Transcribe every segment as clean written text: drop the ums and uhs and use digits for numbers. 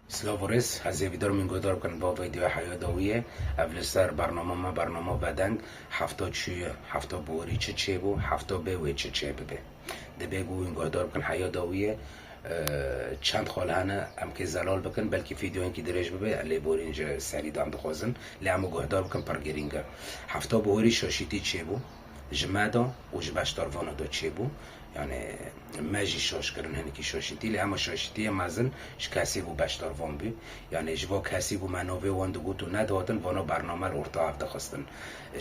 سلاورس هزی ویدار من گذار کن با ویدیو حیات دویه اول سر برنامه بدنگ هفته بوری چه بو هفته به و چه به دبی گو این گذار کن حیات دویه چند خال هنه ام که زلال بکن بلکه ویدیو اینکه درج ببه علی بور اینجا سری دام دخوازن لی امو گهدار بکن پرگرینگا هفته بوری شاشیتی چه بو جمادا و جبشتار وانا دا چه بو یعنی مجی شاش کردن هنی که شاشیتی لی اما شاشیتی مازن کسی بو بشتار وان بی یعنی جوا کسی بو منابع وان دو گوتو ندادن وانا برنامه رو ارتا هفته خواستن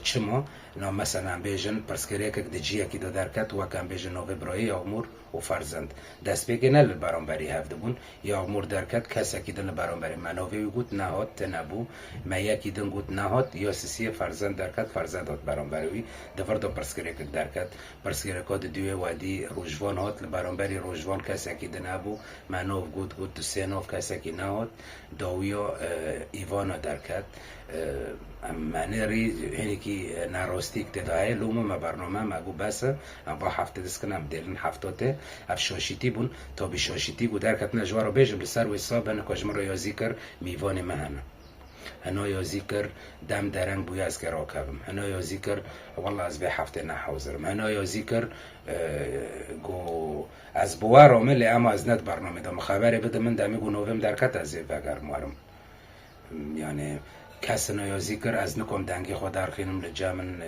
چما نام مثلا بیجن پرسکریه که دجیه که دادر کت و کم بیجن نوه برای یاغمور و فرزند دست بگه نل برانبری هفته بون یاغمور درکت کسی که دن برانبری منابع گوت نهاد تنبو میا که دن گوت نهاد یا سیسی فرزند درکت فرزند هات برانبری دفر دو پرسکریه که درکت پرسکریه که دوی وادی روجوان هات برانبری روجوان کسی که دن ابو منو گوت سینوف کسی که نهاد داویا ایوانا درکت منری هنی که نراستیک تدای لومو ما برنامه مگو بس با هفته دست کنم دلن هفتاته اف شاشیتی بون تا بی شاشیتی بود درکت نجوارو بیجم بسر و حساب هنه کجم رو یازی کر میوان مهنه هنو یازی کر دم درنگ بوی از که راکبم هنو یازی کر والله از به هفته نحوزرم هنو یازی کر گو از بوار عمل اما از ند برنامه دام خبری بده من دمی گو نویم درکت از بگر موارم یعنی کس نیازی کر از نکم دنگی خود در خینم لجامن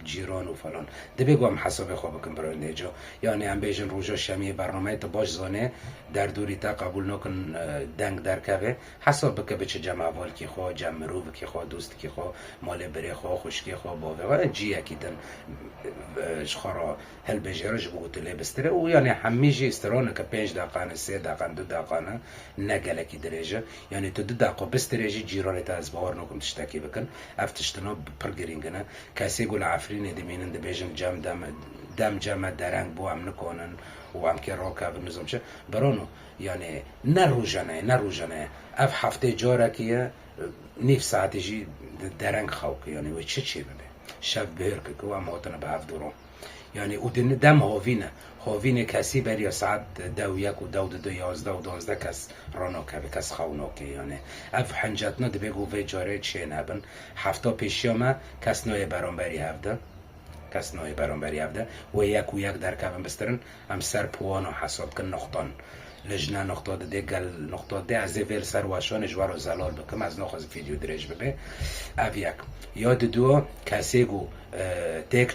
جیران و فلان ده بگم حساب خواب بکن برای نیجا یعنی هم بیجن روژا شمی برنامه تا باش زانه در دوری تا قبول نکن دنگ در که حساب بکن بچه جمع اول کی خواه جمع مروف کی خواه دوست کی خواه مال بری خواه خوشکی خواه باوه جی اکیدن خورا هل بجرش بگوت لی بستره و یعنی همیجی استرانه که 5 دقیقه 3 دقیقه 2 دقیقه نگلکی درجه یعنی تو 2 دقیقه بسترجی جیران تا از باور نکن تشتكي بكن افتشتنا برجرينجنا كاسي يقول عفرين دمين ده بيجن جام دم جام درنگ بو ام نكونن و ام که راکب نظام چه برانو یعنی نروجنه اف هفته جاره که نیف ساعتی جی درنگ خوک یعنی و چه بده شب بهر که ام هاتن به هفت دورو یعنی او دم هاوینه کسی برای ساعت دو یک و دو 11 و 12 کس رانو که کس خونو که یعنی اف حنجتنا ده بگو وی جاره چه نبن هفته پیشیامه کس نای برانبری هفته و یک در کبن بسترن هم سر پوانو حساب کن نقطان لجنه نقطه ده گل نقطه ده از ویل سر واشان جوار و زلال بکم از نخواست ویدیو درج ببه او یک یاد دو کسی گو تک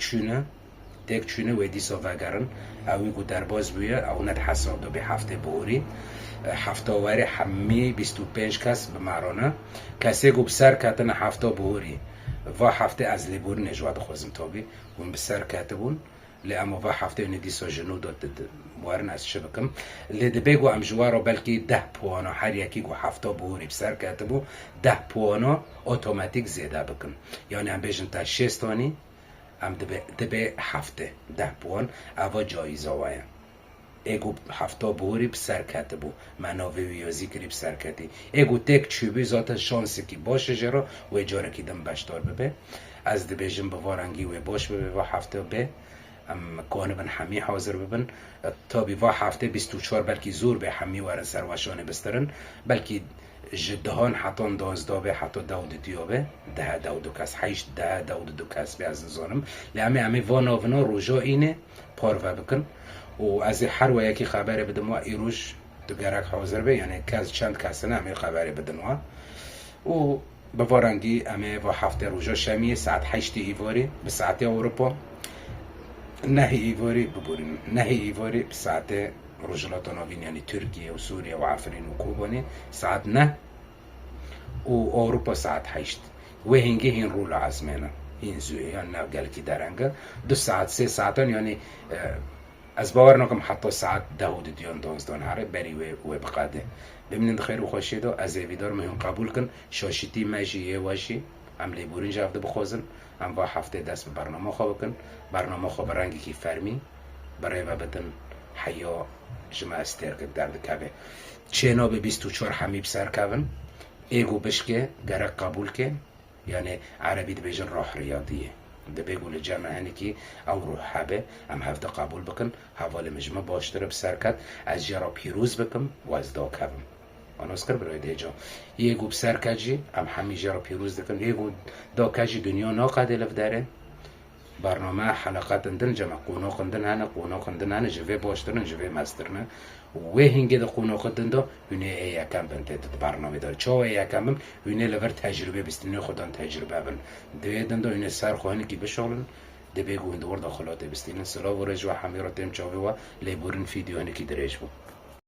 چونه و دیسا وگرن اوی گو در باز بویه او ند حساب دو به هفته بوری هفته واری همی 25 کس به معرانه کسی گو بسر کتن هفته بوری و هفته از لیبور نجواد خوزم تابی و بسر کتبون لی اما و هفته ندیسا جنو داد وارن از شبکم لی ده بگو ام جوارو بلکی 10 پوانا هر یکی گو هفته بوری بسر کتبو 10 پوانا اتوماتیک زیده بکن یعنی هم بیجن تا 6 تانی ام دبه هفته 10 پوان اوا جایزه وایم ایگو هفته بوری بسر کته بو مناوی ویازی کری بسر کتی ایگو تک چوبی ذات شانسی کی باشه جرا و اجاره کی دم بشتار ببه از دبیجم بوارنگی و باش ببه و هفته به ام کانه بن همی حاضر ببن تا بی و هفته 24 بلکی زور به همی ورن سرواشانه بسترن بلکی جدهان حتی 12 به حتی 12 به 10 کس 12 کس به از نظرم لیامه واناونا روجا اینه پارو بکن و از هر و یکی خبری بدم و ایروش دو گرک حاضر به یعنی کس چند کس نه همه خبری بدم و بوارنگی همه و هفته روجا شمی ساعت 8 ایواری به ساعت اروپا نه ایواری ببورین نه ایواری به ساعت رجلات نوین یعنی ترکیه و سوریه و عفرین و کوبانی ساعت نه و اروپا ساعت 8 و هنگی هین رول عزمینه هین زوی یعنی نوگل کی درنگه 2 ساعت 3 ساعتان یعنی از باور نکم حتی ساعت 10 دیان 12 هره بری و بقاده ببینید خیر و خوشید و از ویدار مهم قبول کن شاشیتی مجی واشی ام لیبورین جافده بخوزن ام با هفته دست به برنامه خواب کن برنامه خواب رنگی کی فرمی برای و بدن حیا جمع استرک درد کبه چینا به 24 همی بسر کبن ایگو بشکه گرک قبول که یعنی عربی ده بیجن راه ریاضیه ده بگول جمع هنی که او روح حبه هم هفته قبول بکن حوال مجمع باشتره بسر کد از جرا پیروز بکم و از دا کبم آنوز کر برای دیجا یه گوب سر کجی ام همیشه را پیروز دکن یه گوب دا کجی دنیا ناقد الف داره برنامه حلقات اندن جمع قوناق اندن هنه جوه باشترن جوه مسترن و هنگه دا قوناق اندن دا هونه ایکم بنده برنامه داره چاو ایکم بم هونه لور تجربه بستنی خودان تجربه بن دوی دن دا هونه سر خواهنه کی بشغلن ده بگو هندور داخلات بستنی سلا و رجوع همه را تیم چاوه و لیبورن فیدیو هنه کی دریج بود